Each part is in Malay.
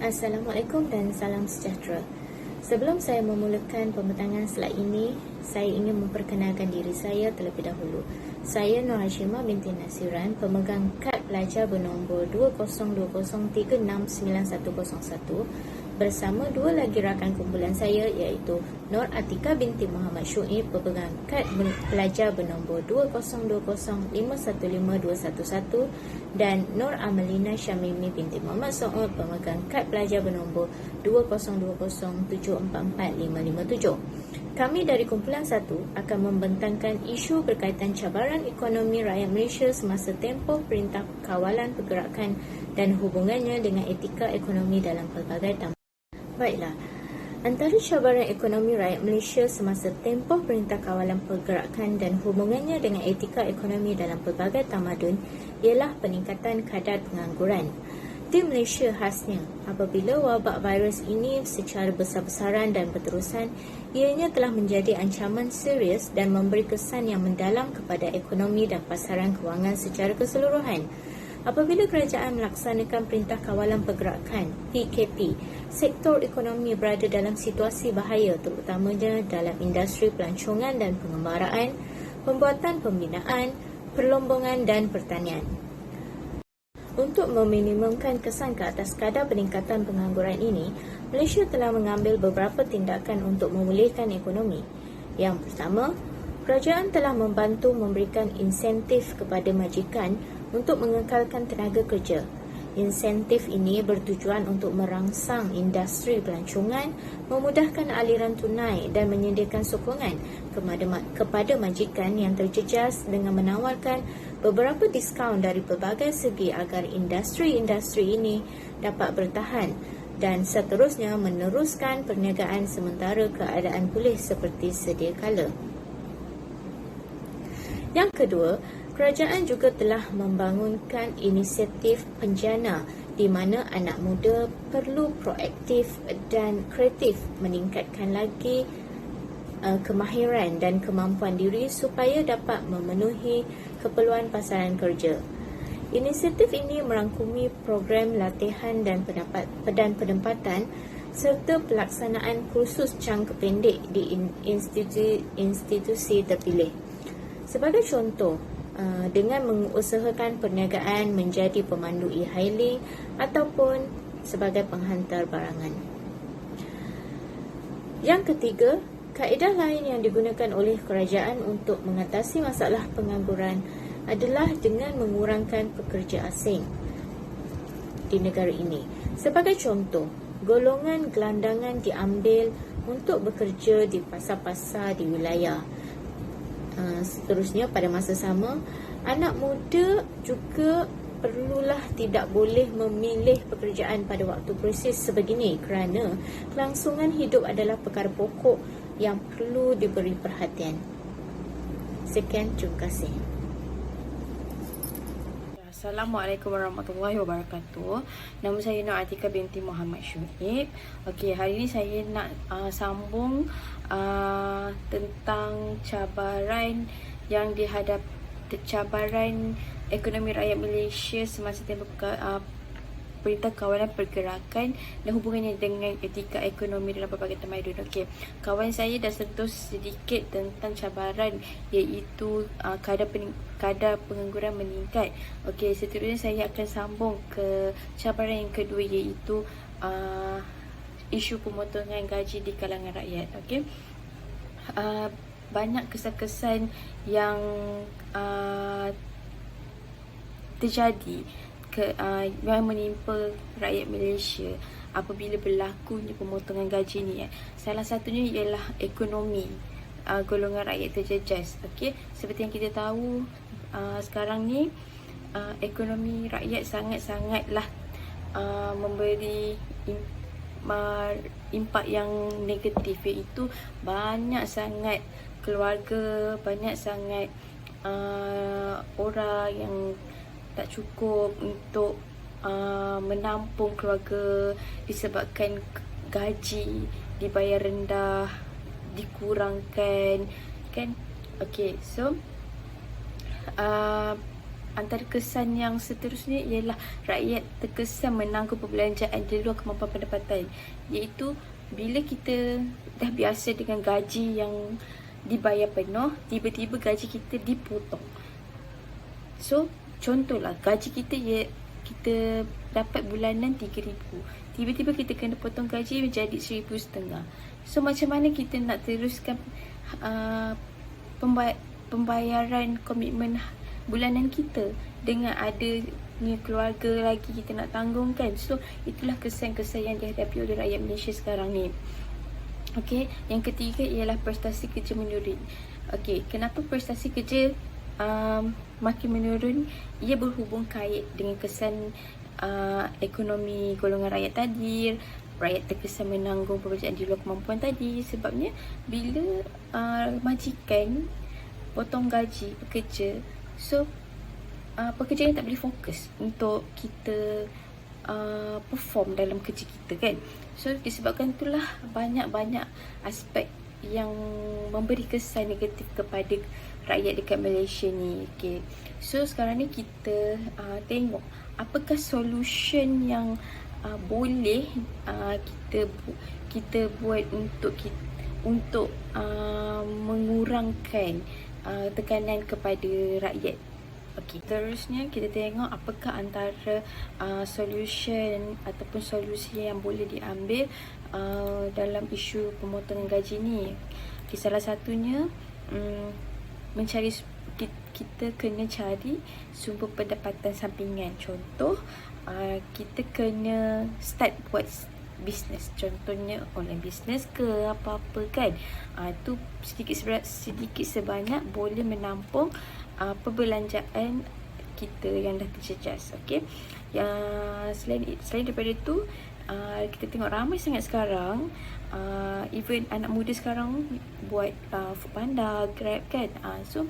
Assalamualaikum dan salam sejahtera. Sebelum saya memulakan pembentangan slide ini, saya ingin memperkenalkan diri saya terlebih dahulu. Saya Nur Hashimah binti Nasiran, pemegang kad pelajar bernombor 2003636911 bersama dua lagi rakan kumpulan saya iaitu Nur Atika binti Muhammad Syuib, pemegang kad pelajar bernombor 2005152111 dan Nur Amelina Syamimi binti Muhammad Saud, pemegang kad pelajar bernombor 2020744557. Kami dari kumpulan 1 akan membentangkan isu berkaitan cabaran ekonomi rakyat Malaysia semasa tempoh Perintah Kawalan Pergerakan dan hubungannya dengan etika ekonomi dalam pelbagai tamadun. Baiklah, antara cabaran ekonomi rakyat Malaysia semasa tempoh Perintah Kawalan Pergerakan dan hubungannya dengan etika ekonomi dalam pelbagai tamadun ialah peningkatan kadar pengangguran. Di Malaysia khasnya, apabila wabak virus ini secara besar-besaran dan berterusan, ianya telah menjadi ancaman serius dan memberi kesan yang mendalam kepada ekonomi dan pasaran kewangan secara keseluruhan. Apabila kerajaan melaksanakan Perintah Kawalan Pergerakan (PKP), sektor ekonomi berada dalam situasi bahaya, terutamanya dalam industri pelancongan dan pengembaraan, pembuatan pembinaan, perlombongan dan pertanian. Untuk meminimumkan kesan ke atas kadar peningkatan pengangguran ini, Malaysia telah mengambil beberapa tindakan untuk memulihkan ekonomi. Yang pertama, kerajaan telah membantu memberikan insentif kepada majikan untuk mengekalkan tenaga kerja. Insentif ini bertujuan untuk merangsang industri pelancongan, memudahkan aliran tunai dan menyediakan sokongan kepada majikan yang terjejas dengan menawarkan beberapa diskaun dari pelbagai segi agar industri-industri ini dapat bertahan dan seterusnya meneruskan perniagaan sementara keadaan pulih seperti sedia kala. Yang kedua, kerajaan juga telah membangunkan inisiatif penjana di mana anak muda perlu proaktif dan kreatif meningkatkan lagi kemahiran dan kemampuan diri supaya dapat memenuhi keperluan pasaran kerja. Inisiatif ini merangkumi program latihan dan penempatan serta pelaksanaan kursus jangka pendek di institusi terpilih. Sebagai contoh, dengan mengusahakan perniagaan menjadi pemandu e-hailing ataupun sebagai penghantar barangan. Yang ketiga, kaedah lain yang digunakan oleh kerajaan untuk mengatasi masalah pengangguran adalah dengan mengurangkan pekerja asing di negara ini. Sebagai contoh, golongan gelandangan diambil untuk bekerja di pasar-pasar di wilayah. Seterusnya, pada masa sama, anak muda juga perlulah tidak boleh memilih pekerjaan pada waktu krisis sebegini kerana kelangsungan hidup adalah perkara pokok yang perlu diberi perhatian. Sekian, terima kasih. Assalamualaikum warahmatullahi wabarakatuh. Nama saya Nur Atika binti Muhammad Syuib. Okey, hari ini saya nak sambung tentang cabaran yang cabaran ekonomi rakyat Malaysia semasa tempoh Perintah Kawalan Pergerakan dan hubungannya dengan etika ekonomi dalam pelbagai tamadun. Okey, kawan saya dah sentuh sedikit tentang cabaran iaitu kadar pengangguran meningkat. Okey, seterusnya saya akan sambung ke cabaran yang kedua iaitu isu pemotongan gaji di kalangan rakyat. Okey, banyak kesan-kesan yang terjadi yang menimpa rakyat Malaysia apabila berlakunya pemotongan gaji ni. Salah satunya ialah ekonomi golongan rakyat terjejas. Okey, seperti yang kita tahu sekarang ni ekonomi rakyat sangat-sangatlah memberi impak yang negatif, iaitu banyak sangat keluarga, banyak sangat orang yang tak cukup untuk menampung keluarga disebabkan gaji dibayar rendah, dikurangkan, kan? Okey, so antara kesan yang seterusnya ialah rakyat terkesan menanggung perbelanjaan di luar kemampuan pendapatan, iaitu bila kita dah biasa dengan gaji yang dibayar penuh, tiba-tiba gaji kita dipotong. So, contohlah gaji kita dapat bulanan 3,000. Tiba-tiba kita kena potong gaji menjadi 1,500. So, macam mana kita nak teruskan pembayaran komitmen bulanan kita dengan adanya keluarga lagi kita nak tanggung kan. So, itulah kesan-kesan yang dihadapi oleh rakyat Malaysia sekarang ni. Okey, yang ketiga ialah prestasi kerja menurun. Okey, kenapa prestasi kerja makin menurun? Ia berhubung kait dengan kesan ekonomi golongan rakyat tadi. Rakyat terkesan menanggung pekerjaan di luar kemampuan tadi. Sebabnya bila majikan potong gaji pekerja, so pekerja yang tak boleh fokus untuk kita perform dalam kerja kita kan. So disebabkan itulah banyak-banyak aspek yang memberi kesan negatif kepada rakyat dekat Malaysia ni. Okay. So sekarang ni kita tengok apakah solution yang boleh kita buat untuk mengurangkan tekanan kepada rakyat. Okey, terusnya kita tengok apakah antara solution ataupun solusi yang boleh diambil dalam isu pemotongan gaji ni. Okay, salah satunya kita kena cari sumber pendapatan sampingan. Contoh, kita kena start buat bisnes, contohnya online bisnes ke apa-apa kan. Tu sedikit sebanyak boleh menampung perbelanjaan kita yang dah terjejas. Okey. Selain daripada tu, kita tengok ramai sangat sekarang even anak muda sekarang buat Foodpanda, Grab kan. So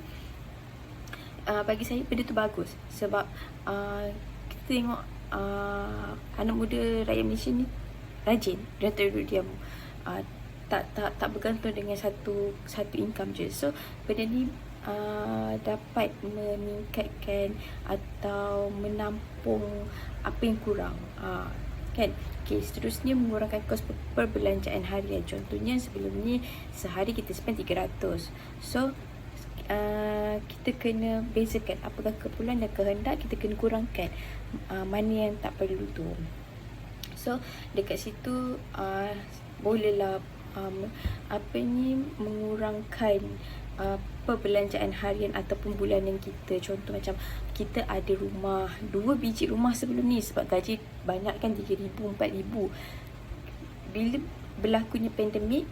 bagi saya benda tu bagus sebab kita tengok anak muda rakyat Malaysia ni rajin, dia tak duduk diam, tak bergantung dengan satu income je. So benda ni dapat meningkatkan atau menampung apa yang kurang kan. Okay, seterusnya mengurangkan kos perbelanjaan harian. Contohnya sebelum ni sehari kita spend 300. So kita kena bezakan apakah keperluan dan kehendak, kita kena kurangkan mana yang tak perlu tu. So dekat situ bolehlah mengurangkan perbelanjaan harian ataupun bulanan kita. Contoh macam kita ada rumah, 2 biji rumah sebelum ni sebab gaji banyak kan, 3,000, 4,000. Bila berlakunya pandemik,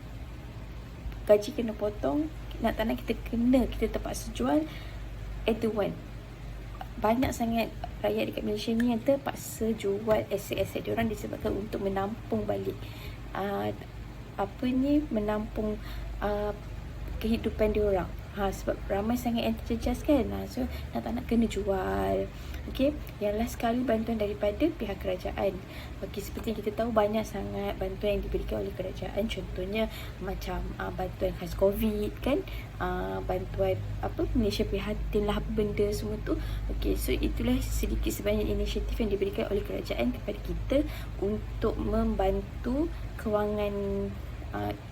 gaji kena potong, nak tak nak kita terpaksa jual at the one. Banyak sangat rakyat dekat Malaysia ni yang terpaksa jual aset-aset diorang disebabkan untuk menampung balik menampung kehidupan diorang. Sebab ramai sangat yang terjejas kan. So nak tak nak kena jual. Okey, yang last sekali bantuan daripada pihak kerajaan. Okey, seperti yang kita tahu banyak sangat bantuan yang diberikan oleh kerajaan. Contohnya macam bantuan khas COVID kan, bantuan Malaysia Prihatin lah, benda semua tu. Okey, so itulah sedikit sebanyak inisiatif yang diberikan oleh kerajaan kepada kita untuk membantu kewangan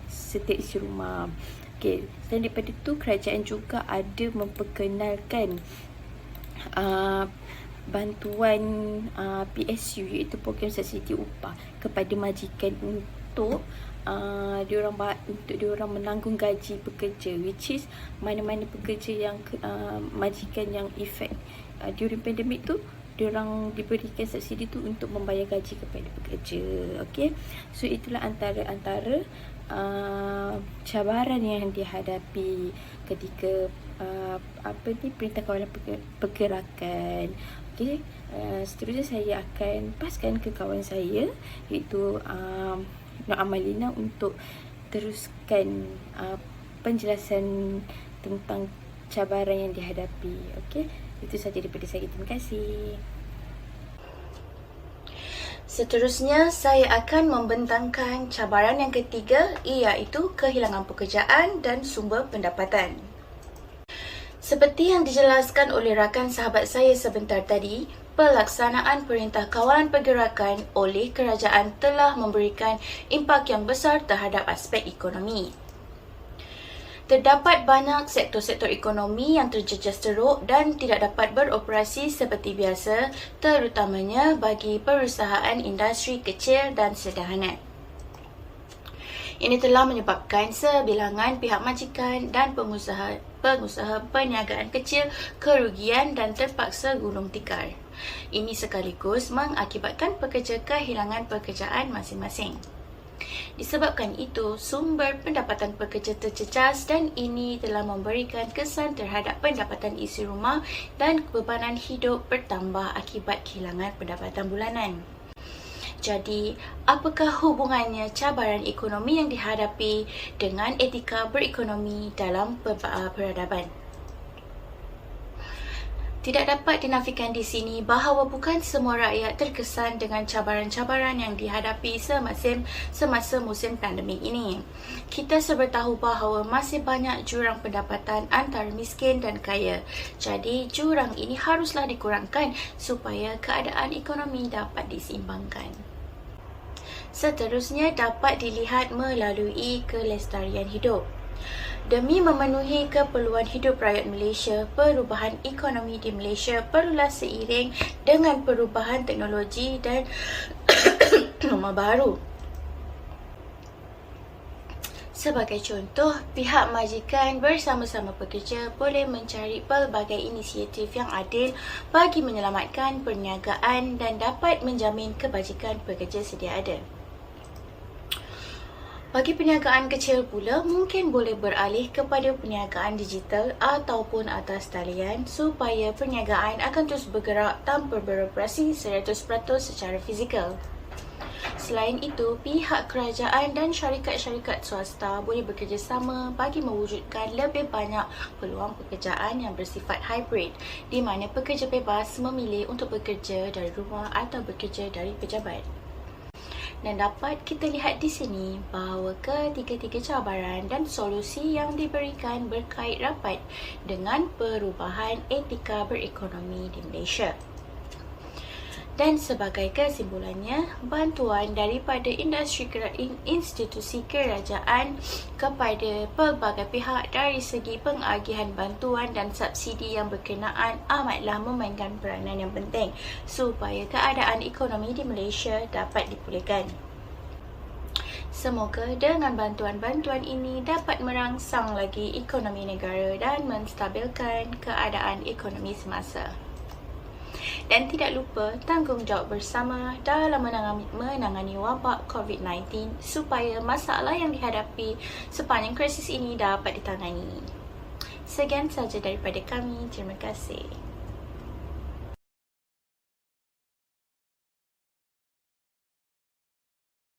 setiap isi rumah. Okay. Selain daripada itu, kerajaan juga ada memperkenalkan bantuan PSU, iaitu program subsidi upah kepada majikan untuk diorang menanggung gaji pekerja, which is mana-mana pekerja yang majikan yang efek during pandemic tu, diorang diberikan subsidi tu untuk membayar gaji kepada pekerja. Okey, so itulah antara cabaran yang dihadapi ketika Perintah Kawalan Pergerakan. Okey, seterusnya saya akan paskan ke kawan saya, iaitu Nur Amalina, untuk teruskan penjelasan tentang cabaran yang dihadapi. Okey, itu sahaja daripada saya. Terima kasih. Seterusnya, saya akan membentangkan cabaran yang ketiga, iaitu kehilangan pekerjaan dan sumber pendapatan. Seperti yang dijelaskan oleh rakan sahabat saya sebentar tadi, pelaksanaan Perintah Kawalan Pergerakan oleh kerajaan telah memberikan impak yang besar terhadap aspek ekonomi. Terdapat banyak sektor-sektor ekonomi yang terjejas teruk dan tidak dapat beroperasi seperti biasa, terutamanya bagi perusahaan industri kecil dan sederhana. Ini telah menyebabkan sebilangan pihak majikan dan pengusaha perniagaan kecil kerugian dan terpaksa gulung tikar. Ini sekaligus mengakibatkan pekerja kehilangan pekerjaan masing-masing. Disebabkan itu, sumber pendapatan pekerja tercecas dan ini telah memberikan kesan terhadap pendapatan isi rumah dan kebebanan hidup bertambah akibat kehilangan pendapatan bulanan. Jadi, apakah hubungannya cabaran ekonomi yang dihadapi dengan etika berekonomi dalam peradaban? Tidak dapat dinafikan di sini bahawa bukan semua rakyat terkesan dengan cabaran-cabaran yang dihadapi semasa musim pandemik ini. Kita serba tahu bahawa masih banyak jurang pendapatan antara miskin dan kaya. Jadi, jurang ini haruslah dikurangkan supaya keadaan ekonomi dapat diseimbangkan. Seterusnya dapat dilihat melalui kelestarian hidup. Demi memenuhi keperluan hidup rakyat Malaysia, perubahan ekonomi di Malaysia perlulah seiring dengan perubahan teknologi dan norma baru. Sebagai contoh, pihak majikan bersama-sama pekerja boleh mencari pelbagai inisiatif yang adil bagi menyelamatkan perniagaan dan dapat menjamin kebajikan pekerja sedia ada. Bagi perniagaan kecil pula, mungkin boleh beralih kepada perniagaan digital ataupun atas talian supaya perniagaan akan terus bergerak tanpa beroperasi 100% secara fizikal. Selain itu, pihak kerajaan dan syarikat-syarikat swasta boleh bekerjasama bagi mewujudkan lebih banyak peluang pekerjaan yang bersifat hybrid, di mana pekerja bebas memilih untuk bekerja dari rumah atau bekerja dari pejabat. Dan dapat kita lihat di sini bahawa ketiga-tiga cabaran dan solusi yang diberikan berkait rapat dengan perubahan etika berekonomi di Malaysia. Dan sebagai kesimpulannya, bantuan daripada institusi kerajaan kepada pelbagai pihak dari segi pengagihan bantuan dan subsidi yang berkenaan amatlah memainkan peranan yang penting supaya keadaan ekonomi di Malaysia dapat dipulihkan. Semoga dengan bantuan-bantuan ini dapat merangsang lagi ekonomi negara dan menstabilkan keadaan ekonomi semasa. Dan tidak lupa tanggungjawab bersama dalam menangani wabak COVID-19 supaya masalah yang dihadapi sepanjang krisis ini dapat ditangani. Sekian sahaja daripada kami. Terima kasih.